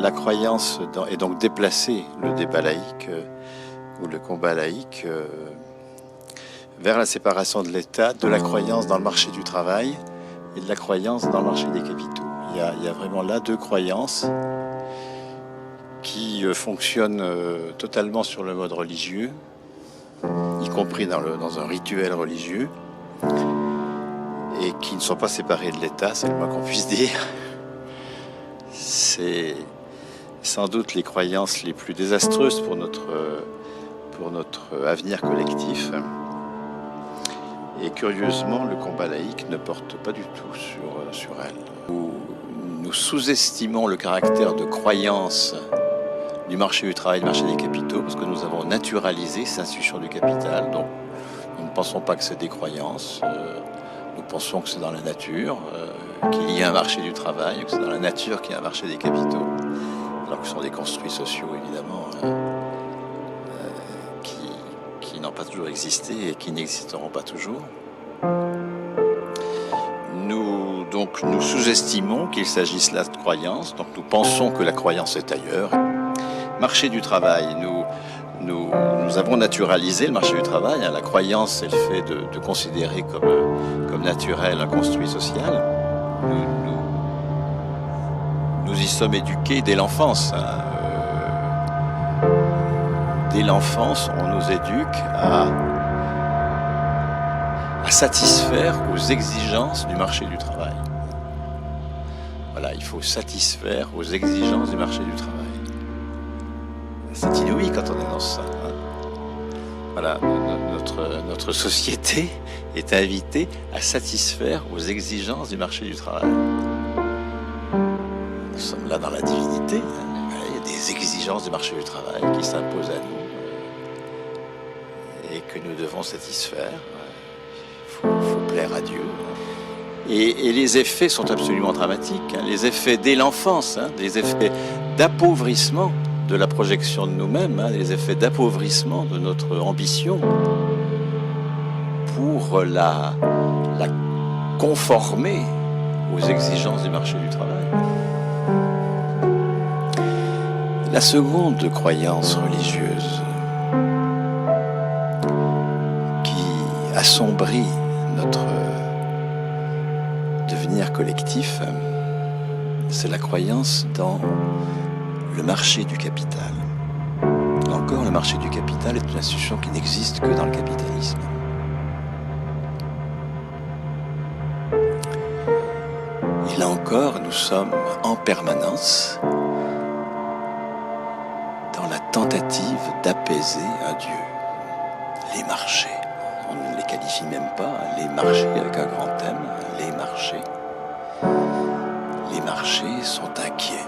la croyance est donc déplacée, le débat laïque ou le combat laïque, vers la séparation de l'État, de la croyance dans le marché du travail et de la croyance dans le marché des capitaux. Il y a vraiment là deux croyances qui fonctionnent totalement sur le mode religieux, y compris dans un rituel religieux, et qui ne sont pas séparés de l'État, c'est le moins qu'on puisse dire. C'est sans doute les croyances les plus désastreuses pour notre avenir collectif. Et curieusement, le combat laïque ne porte pas du tout sur elle. Nous sous-estimons le caractère de croyance du marché du travail, du marché des capitaux, parce que nous avons naturalisé ces institutions du capital. Donc, nous ne pensons pas que c'est des croyances. Nous pensons que c'est dans la nature, qu'il y a un marché du travail, que c'est dans la nature qu'il y a un marché des capitaux, alors que ce sont des construits sociaux, évidemment, qui n'ont pas toujours existé et qui n'existeront pas toujours. Nous sous-estimons qu'il s'agisse là de croyances, donc nous pensons que la croyance est ailleurs. Marché du travail, nous avons naturalisé le marché du travail. La croyance, c'est le fait de considérer comme naturel un construit social. Nous y sommes éduqués dès l'enfance. Dès l'enfance, on nous éduque à satisfaire aux exigences du marché du travail. Voilà, il faut satisfaire aux exigences du marché du travail. C'est inouï quand on est dans ça. Voilà, notre société est invitée à satisfaire aux exigences du marché du travail. Nous sommes là dans la divinité. Il y a des exigences du marché du travail qui s'imposent à nous et que nous devons satisfaire. Il faut plaire à Dieu. Et les effets sont absolument dramatiques. Les effets dès l'enfance, des effets d'appauvrissement de la projection de nous-mêmes, les effets d'appauvrissement de notre ambition pour la conformer aux exigences du marché du travail. La seconde croyance religieuse qui assombrit notre devenir collectif, c'est la croyance dans le marché du capital. Encore, le marché du capital est une institution qui n'existe que dans le capitalisme. Et là encore, nous sommes en permanence dans la tentative d'apaiser un Dieu. Les marchés, on ne les qualifie même pas, les marchés avec un grand M, les marchés. Les marchés sont inquiets,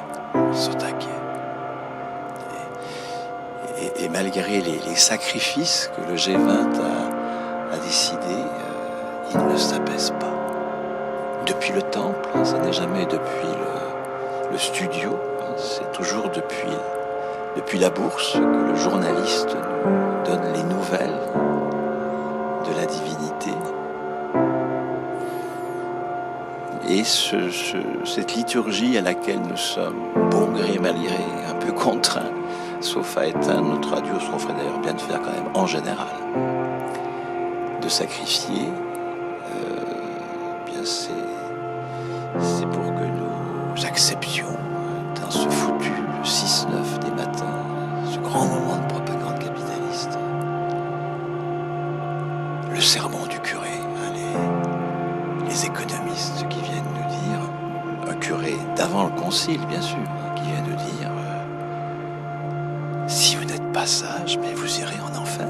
Et malgré les sacrifices que le G20 a décidé, il ne s'apaise pas. Depuis le temple, ça n'est jamais depuis le studio, c'est toujours depuis la bourse que le journaliste nous donne les nouvelles de la divinité. Et cette liturgie à laquelle nous sommes, bon gré mal gré, un peu contraints, sauf à éteindre notre radio, ce qu'on ferait d'ailleurs bien de faire quand même en général, de sacrifier, bien c'est pour que nous acceptions dans ce foutu 6-9 des matins, ce grand moment de propagande capitaliste, le sermon du curé, les économistes qui viennent nous dire, un curé d'avant le concile bien sûr, qui vient nous dire si vous n'êtes pas sage, mais vous irez en enfer.